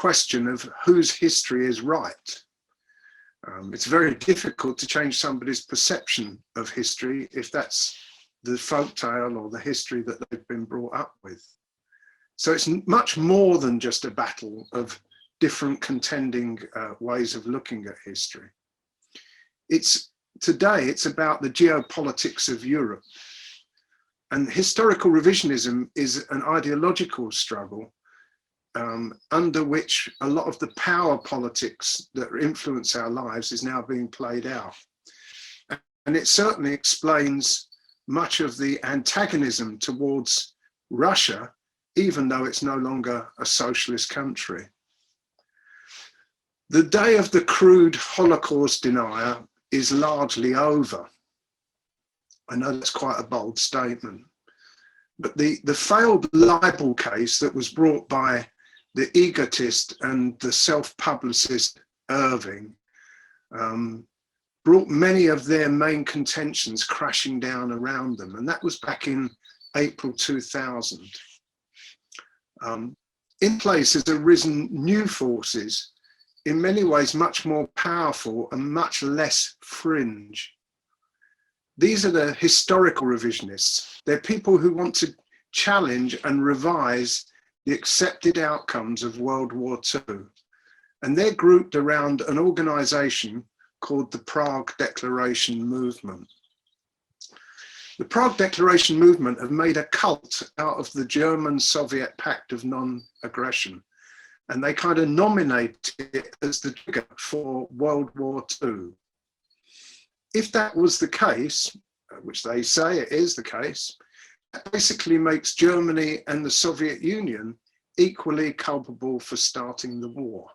question of whose history is right. It's very difficult to change somebody's perception of history if that's the folktale or the history that they've been brought up with. So it's much more than just a battle of different contending ways of looking at history. Today it's about the geopolitics of Europe. And historical revisionism is an ideological struggle under which a lot of the power politics that influence our lives is now being played out. And it certainly explains much of the antagonism towards Russia, even though it's no longer a socialist country. The day of the crude Holocaust denier is largely over. I know that's quite a bold statement, but the failed libel case that was brought by the egotist and the self-publicist Irving brought many of their main contentions crashing down around them. And that was back in April 2000. In place has arisen new forces, in many ways much more powerful and much less fringe. These are the historical revisionists. They're people who want to challenge and revise the accepted outcomes of World War II. And they're grouped around an organization called the Prague Declaration Movement. The Prague Declaration Movement have made a cult out of the German-Soviet Pact of Non-Aggression, and they kind of nominate it as the trigger for World War II. If that was the case, which they say it is the case, that basically makes Germany and the Soviet Union equally culpable for starting the war.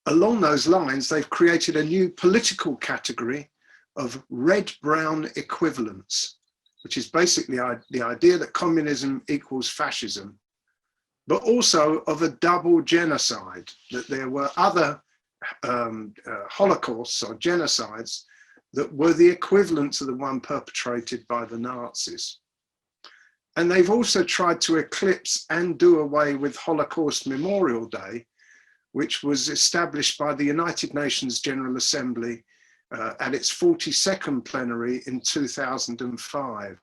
Along those lines, they've created a new political category of red-brown equivalence, which is basically the idea that communism equals fascism, but also of a double genocide, that there were other Holocausts or genocides that were the equivalent to the one perpetrated by the Nazis. And they've also tried to eclipse and do away with Holocaust Memorial Day, which was established by the United Nations General Assembly at its 42nd plenary in 2005.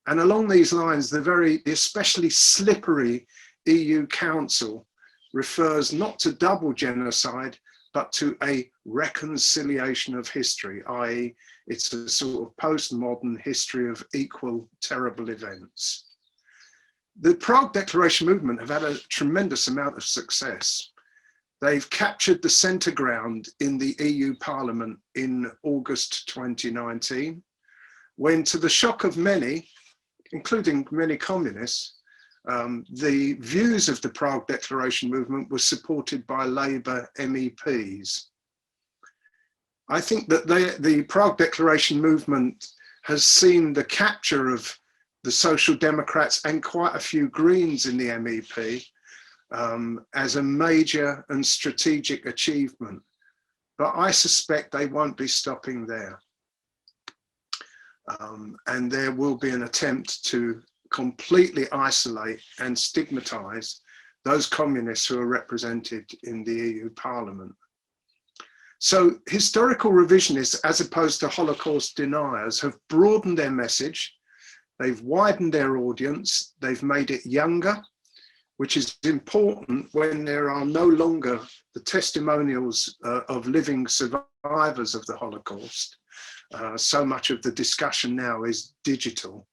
And along these lines, the especially slippery EU Council refers not to double genocide, but to a reconciliation of history, i.e. it's a sort of postmodern history of equal terrible events. The Prague Declaration movement have had a tremendous amount of success. They've captured the centre ground in the EU Parliament in August 2019, when, to the shock of many, including many communists, the views of the Prague Declaration movement were supported by Labour MEPs. I think that the Prague Declaration movement has seen the capture of the Social Democrats and quite a few Greens in the MEP as a major and strategic achievement. But I suspect they won't be stopping there. And there will be an attempt to completely isolate and stigmatise those communists who are represented in the EU Parliament. So historical revisionists, as opposed to Holocaust deniers, have broadened their message, they've widened their audience, they've made it younger, which is important when there are no longer the testimonials of living survivors of the Holocaust. So much of the discussion now is digital.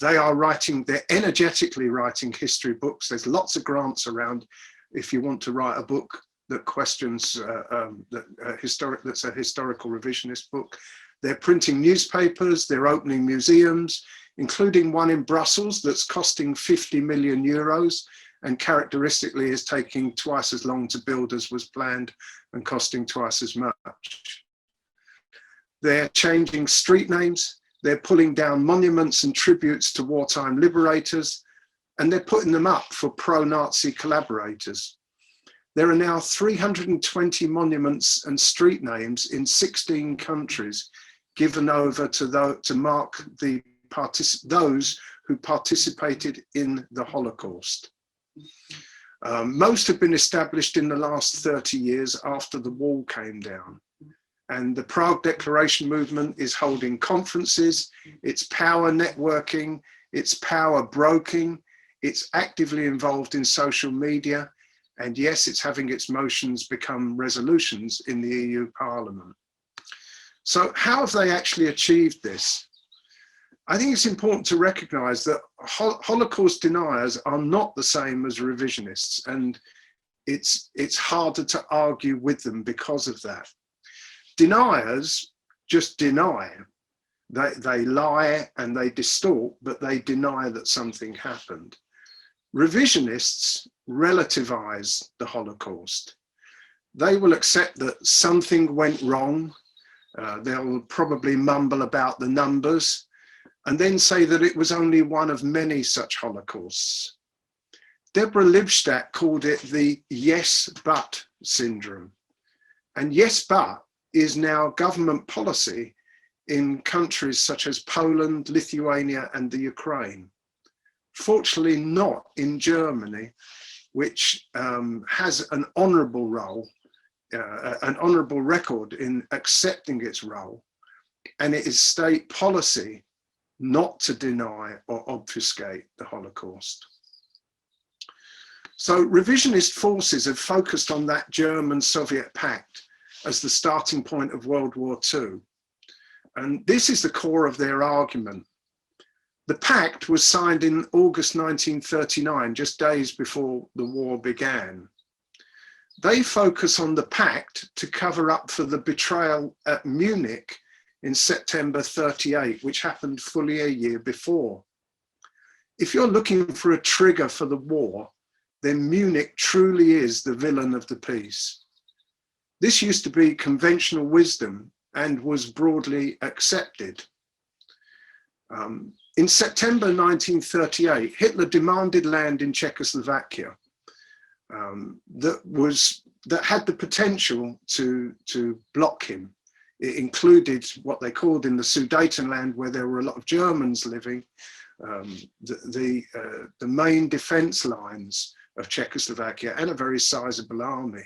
They're energetically writing history books. There's lots of grants around if you want to write a book that questions, that's a historical revisionist book. They're printing newspapers, they're opening museums, including one in Brussels that's costing 50 million euros and characteristically is taking twice as long to build as was planned and costing twice as much. They're changing street names, they're pulling down monuments and tributes to wartime liberators, and they're putting them up for pro-Nazi collaborators. There are now 320 monuments and street names in 16 countries given over to mark those who participated in the Holocaust. Most have been established in the last 30 years after the wall came down. And the Prague Declaration movement is holding conferences, it's power networking, it's power broking, it's actively involved in social media, and yes, it's having its motions become resolutions in the EU Parliament. So how have they actually achieved this? I think it's important to recognize that Holocaust deniers are not the same as revisionists, and it's harder to argue with them because of that. Deniers just deny. They lie and they distort, but they deny that something happened. Revisionists relativize the Holocaust. They will accept that something went wrong. They'll probably mumble about the numbers and then say that it was only one of many such Holocausts. Deborah Lipstadt called it the yes, but syndrome. And yes, but is now government policy in countries such as Poland, Lithuania, and the Ukraine. Fortunately not in Germany, which has an honourable role, an honourable record in accepting its role, and it is state policy not to deny or obfuscate the Holocaust. So revisionist forces have focused on that German-Soviet pact as the starting point of World War II. And this is the core of their argument. The pact was signed in August 1939, just days before the war began. They focus on the pact to cover up for the betrayal at Munich in September 38, which happened fully a year before. If you're looking for a trigger for the war, then Munich truly is the villain of the piece. This used to be conventional wisdom and was broadly accepted. In September 1938, Hitler demanded land in Czechoslovakia that had the potential to block him. It included what they called in the Sudetenland, where there were a lot of Germans living, the main defense lines of Czechoslovakia and a very sizable army.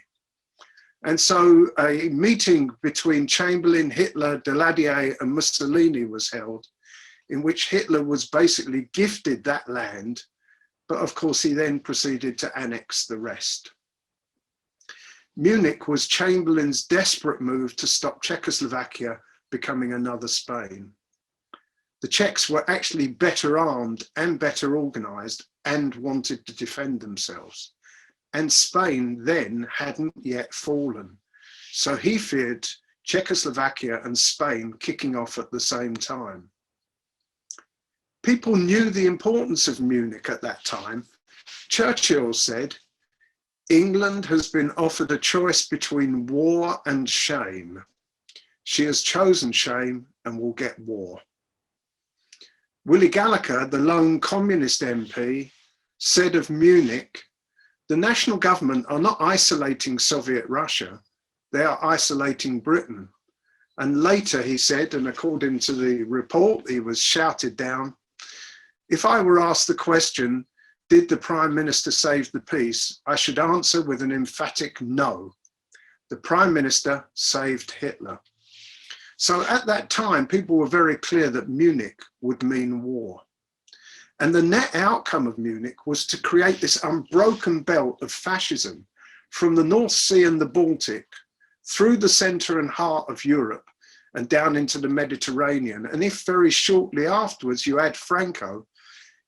And so a meeting between Chamberlain, Hitler, Daladier and Mussolini was held, in which Hitler was basically gifted that land, but of course he then proceeded to annex the rest. Munich was Chamberlain's desperate move to stop Czechoslovakia becoming another Spain. The Czechs were actually better armed and better organized and wanted to defend themselves. And Spain then hadn't yet fallen. So he feared Czechoslovakia and Spain kicking off at the same time. People knew the importance of Munich at that time. Churchill said, "England has been offered a choice between war and shame. She has chosen shame and will get war." Willy Gallagher, the lone communist MP, said of Munich, "The national government are not isolating Soviet Russia, they are isolating Britain." And later he said, and according to the report, he was shouted down, "If I were asked the question, did the Prime Minister save the peace, I should answer with an emphatic no. The Prime Minister saved Hitler." So at that time, people were very clear that Munich would mean war. And the net outcome of Munich was to create this unbroken belt of fascism from the North Sea and the Baltic, through the center and heart of Europe and down into the Mediterranean. And if very shortly afterwards you add Franco,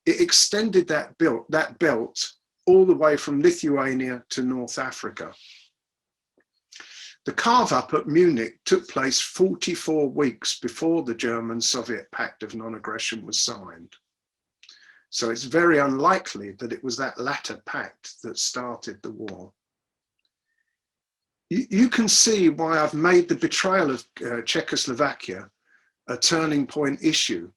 it extended that belt all the way from Lithuania to North Africa. The carve-up at Munich took place 44 weeks before the German-Soviet Pact of Non-Aggression was signed. So it's very unlikely that it was that latter pact that started the war. You can see why I've made the betrayal of Czechoslovakia a turning point issue,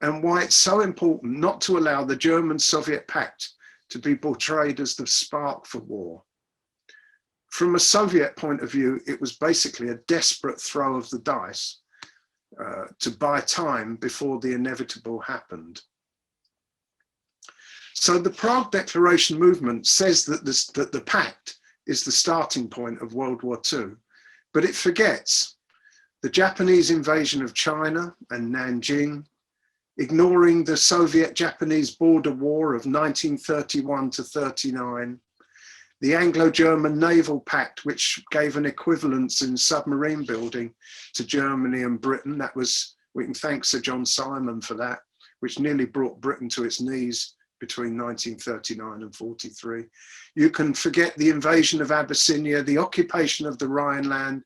and why it's so important not to allow the German-Soviet Pact to be portrayed as the spark for war. From a Soviet point of view, it was basically a desperate throw of the dice to buy time before the inevitable happened. So the Prague Declaration movement says that the pact is the starting point of World War II, but it forgets the Japanese invasion of China and Nanjing, ignoring the Soviet-Japanese border war of 1931 to 39, the Anglo-German Naval Pact, which gave an equivalence in submarine building to Germany and Britain. That was, we can thank Sir John Simon for that, which nearly brought Britain to its knees between 1939 and 43. You can forget the invasion of Abyssinia, the occupation of the Rhineland,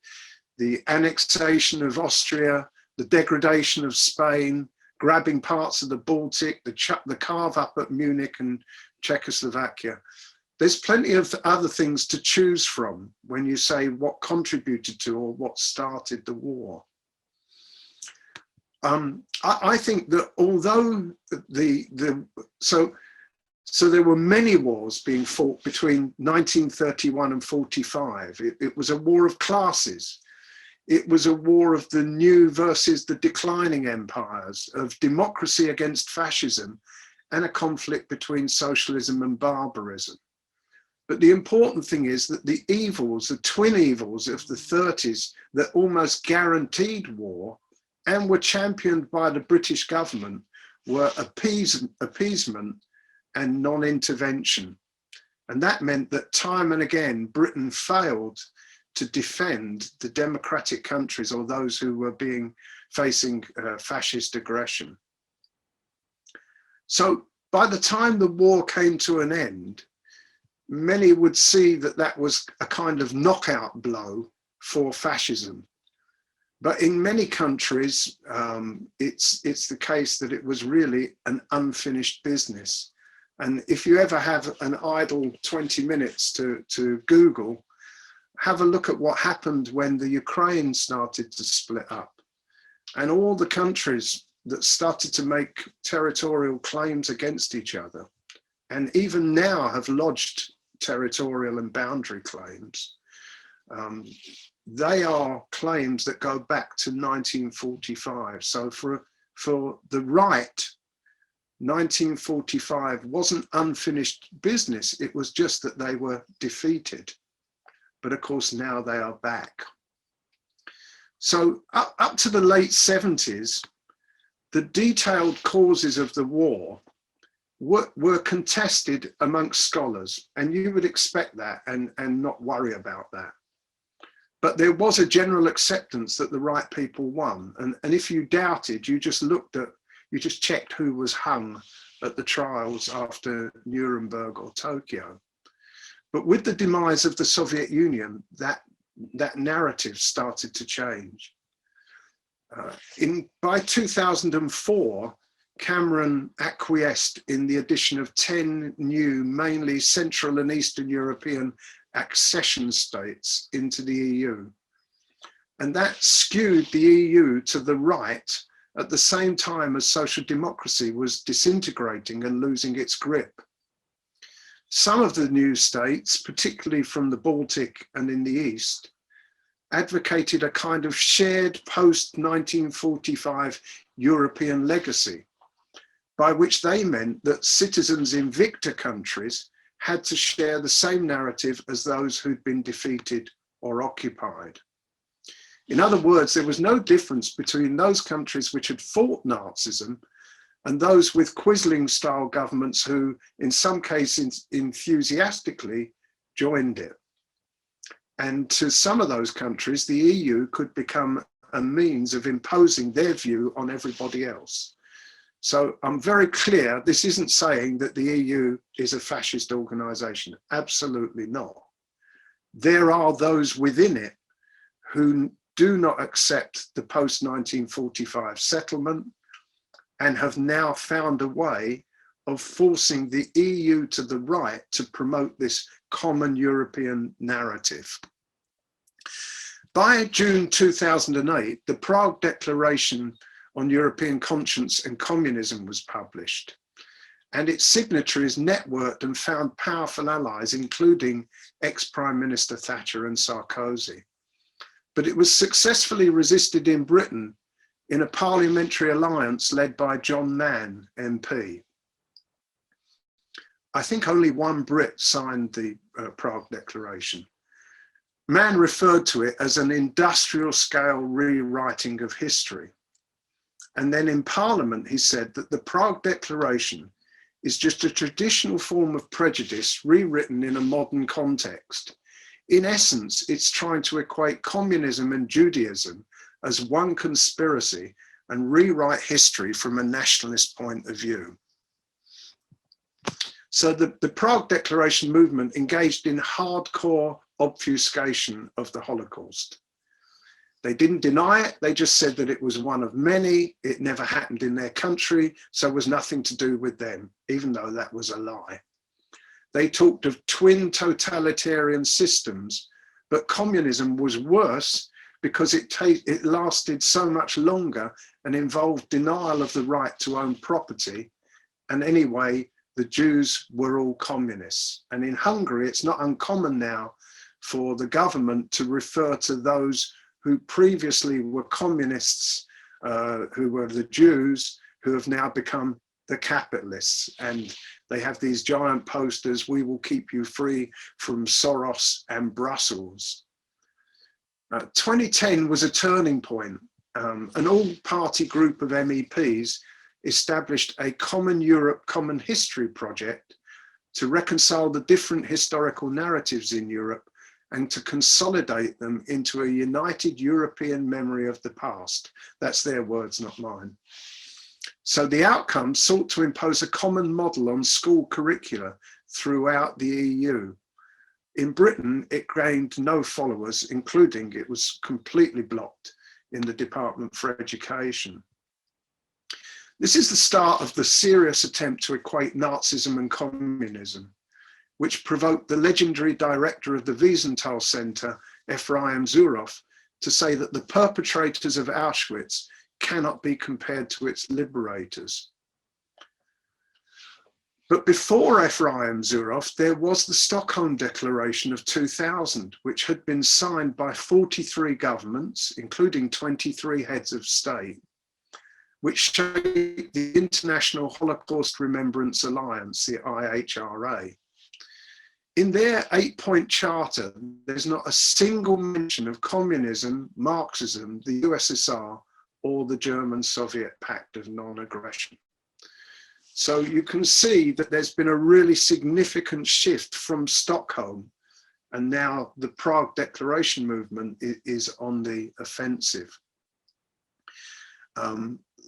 the annexation of Austria, the degradation of Spain, grabbing parts of the Baltic, the carve up at Munich and Czechoslovakia. There's plenty of other things to choose from when you say what contributed to or what started the war. I think that although so there were many wars being fought between 1931 and 45. It was a war of classes. It was a war of the new versus the declining empires, of democracy against fascism, and a conflict between socialism and barbarism. But the important thing is that the evils, the twin evils of the 30s that almost guaranteed war and were championed by the British government were appeasement and non-intervention. And that meant that time and again, Britain failed to defend the democratic countries or those who were facing fascist aggression. So by the time the war came to an end, many would see that that was a kind of knockout blow for fascism. But in many countries, it's the case that it was really an unfinished business. And if you ever have an idle 20 minutes to Google, have a look at what happened when the Ukraine started to split up, and all the countries that started to make territorial claims against each other, and even now have lodged territorial and boundary claims. They are claims that go back to 1945. So for the right, 1945 wasn't unfinished business. It was just that they were defeated. But of course, now they are back. So up to the late 70s, the detailed causes of the war were contested amongst scholars, and you would expect that and not worry about that. But there was a general acceptance that the right people won. And if you doubted, you just checked who was hung at the trials after Nuremberg or Tokyo. But with the demise of the Soviet Union, that narrative started to change. By 2004, Cameron acquiesced in the addition of 10 new, mainly Central and Eastern European accession states into the EU. And that skewed the EU to the right at the same time as social democracy was disintegrating and losing its grip. Some of the new states, particularly from the Baltic and in the East, advocated a kind of shared post-1945 European legacy, by which they meant that citizens in victor countries had to share the same narrative as those who'd been defeated or occupied. In other words, there was no difference between those countries which had fought Nazism and those with Quisling-style governments who, in some cases, enthusiastically joined it. And to some of those countries, the EU could become a means of imposing their view on everybody else. So I'm very clear, this isn't saying that the EU is a fascist organization. Absolutely not. There are those within it who do not accept the post-1945 settlement and have now found a way of forcing the EU to the right to promote this common European narrative. By June 2008, the Prague Declaration on European Conscience and Communism was published, and its signatories networked and found powerful allies, including ex-Prime Minister Thatcher and Sarkozy. But it was successfully resisted in Britain in a parliamentary alliance led by John Mann, MP. I think only one Brit signed the Prague Declaration. Mann referred to it as an industrial scale rewriting of history. And then in Parliament, he said that the Prague Declaration is just a traditional form of prejudice rewritten in a modern context. In essence, it's trying to equate communism and Judaism as one conspiracy and rewrite history from a nationalist point of view. So the Prague Declaration movement engaged in hardcore obfuscation of the Holocaust. They didn't deny it, they just said that it was one of many, it never happened in their country, so it was nothing to do with them, even though that was a lie. They talked of twin totalitarian systems, but communism was worse because it lasted so much longer and involved denial of the right to own property. And anyway, the Jews were all communists. And in Hungary, it's not uncommon now for the government to refer to those who previously were communists, who were the Jews, who have now become the capitalists. And they have these giant posters, "We will keep you free from Soros and Brussels." 2010 was a turning point. An all-party group of MEPs established a Common Europe, Common History project to reconcile the different historical narratives in Europe and to consolidate them into a united European memory of the past. That's their words, not mine. So the outcome sought to impose a common model on school curricula throughout the EU. In Britain, it gained no followers, including it was completely blocked in the Department for Education. This is the start of the serious attempt to equate Nazism and communism, which provoked the legendary director of the Wiesenthal Center, Ephraim Zuroff, to say that the perpetrators of Auschwitz cannot be compared to its liberators. But before Ephraim Zuroff, there was the Stockholm Declaration of 2000, which had been signed by 43 governments, including 23 heads of state, which shaped the International Holocaust Remembrance Alliance, the IHRA. In their 8-point charter, there's not a single mention of communism, Marxism, the USSR, or the German-Soviet Pact of Non-Aggression. So you can see that there's been a really significant shift from Stockholm, and now the Prague Declaration movement is on the offensive.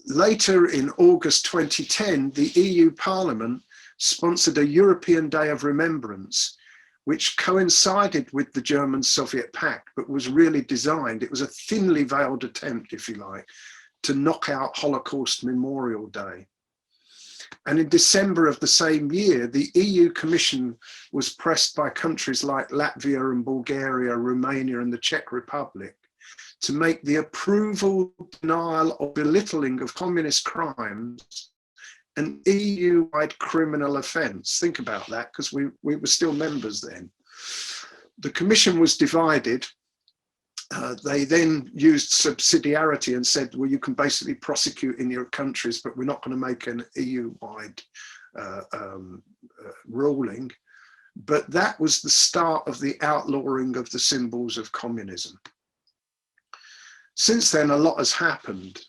Later in August 2010, the EU Parliament sponsored a European Day of Remembrance, which coincided with the German-Soviet Pact, but was really designed, it was a thinly veiled attempt, if you like, to knock out Holocaust Memorial Day. And in December of the same year, the EU Commission was pressed by countries like Latvia and Bulgaria, Romania and the Czech Republic to make the approval, denial or belittling of communist crimes an EU-wide criminal offence. Think about that, because we were still members then. The Commission was divided. They then used subsidiarity and said, well, you can basically prosecute in your countries, but we're not going to make an EU-wide ruling. But that was the start of the outlawing of the symbols of communism. Since then, a lot has happened.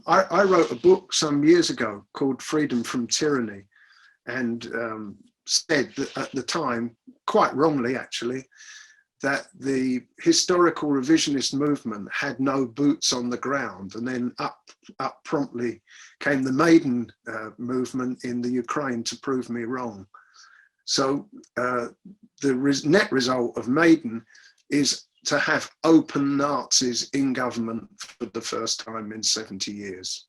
I wrote a book some years ago called Freedom from Tyranny, and said that at the time, quite wrongly actually, that the historical revisionist movement had no boots on the ground. And then up promptly came the Maidan movement in the Ukraine to prove me wrong. So the net result of Maidan is to have open Nazis in government for the first time in 70 years.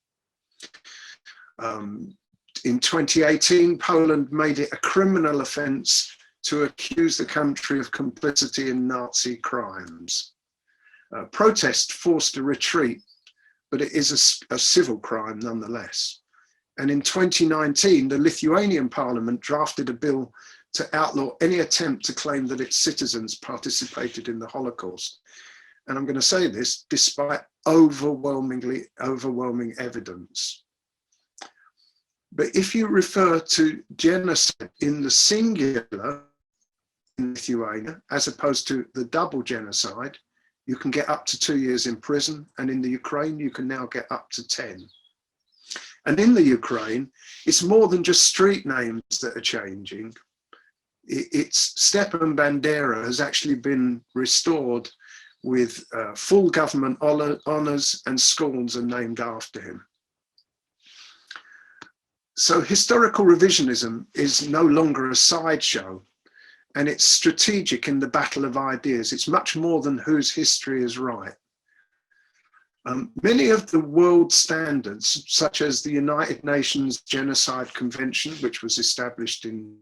In 2018, Poland made it a criminal offence to accuse the country of complicity in Nazi crimes. Protest forced a retreat, but it is a civil crime nonetheless. And in 2019, the Lithuanian parliament drafted a bill to outlaw any attempt to claim that its citizens participated in the Holocaust. And I'm going to say this despite overwhelming evidence. But if you refer to genocide in the singular in Lithuania, as opposed to the double genocide, you can get up to 2 years in prison. And in the Ukraine, you can now get up to 10. And in the Ukraine, it's more than just street names that are changing. It's Stepan Bandera has actually been restored with full government honors, and schools are named after him. So historical revisionism is no longer a sideshow, and it's strategic in the battle of ideas. It's much more than whose history is right. Many of the world standards, such as the United Nations Genocide Convention, which was established in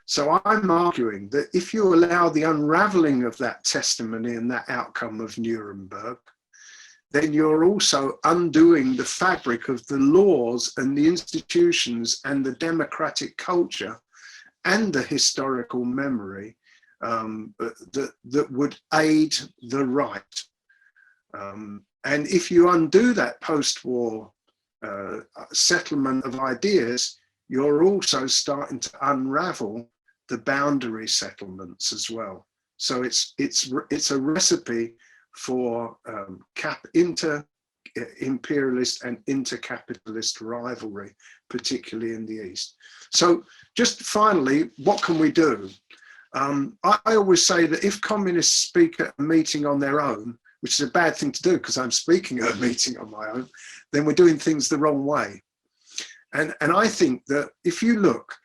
So I'm arguing that if you allow the unraveling of that testimony and that outcome of Nuremberg, then you're also undoing the fabric of the laws and the institutions and the democratic culture and the historical memory that would aid the right. And if you undo that post-war settlement of ideas, you're also starting to unravel the boundary settlements as well. So it's a recipe for inter-imperialist and inter-capitalist rivalry, particularly in the East. So just finally, what can we do? I always say that if communists speak at a meeting on their own, which is a bad thing to do because I'm speaking at a meeting on my own, then we're doing things the wrong way. And I think that if you look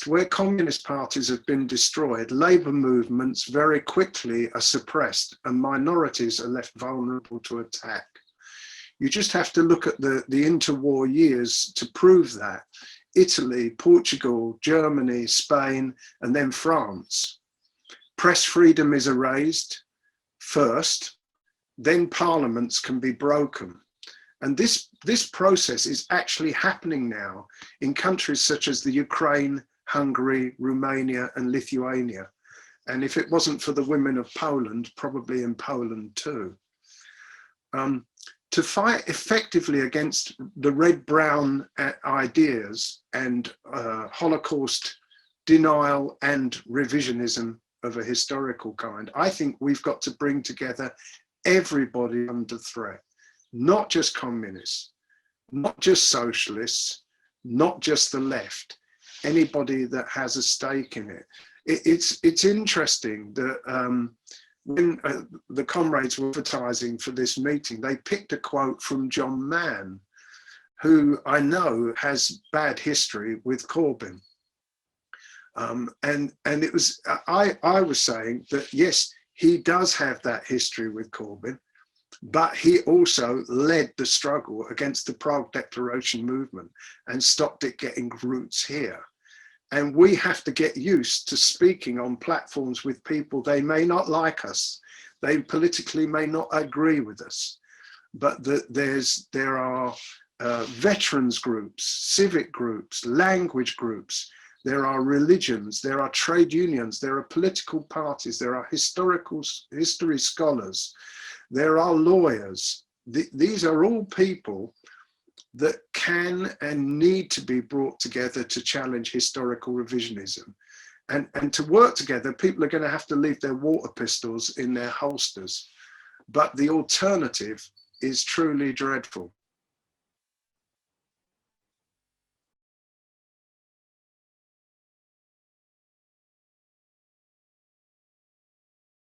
where communist parties have been destroyed, labor movements very quickly are suppressed and minorities are left vulnerable to attack. You just have to look at the interwar years to prove that. Italy, Portugal, Germany, Spain, and then France. Press freedom is erased first, then parliaments can be broken. And this process is actually happening now in countries such as the Ukraine, Hungary, Romania, and Lithuania. And if it wasn't for the women of Poland, probably in Poland too. To fight effectively against the red-brown ideas and Holocaust denial and revisionism of a historical kind, I think we've got to bring together everybody under threat. Not just communists, not just socialists, not just the left, anybody that has a stake in it. It's interesting that when the comrades were advertising for this meeting, they picked a quote from John Mann, who I know has bad history with Corbyn. And it was, I was saying that, yes, he does have that history with Corbyn, but he also led the struggle against the Prague Declaration movement and stopped it getting roots here. And we have to get used to speaking on platforms with people. They may not like us. They politically may not agree with us, but there are veterans groups, civic groups, language groups. There are religions, there are trade unions, there are political parties, there are history scholars. There are lawyers. These are all people that can and need to be brought together to challenge historical revisionism. And to work together, people are going to have to leave their water pistols in their holsters. But the alternative is truly dreadful.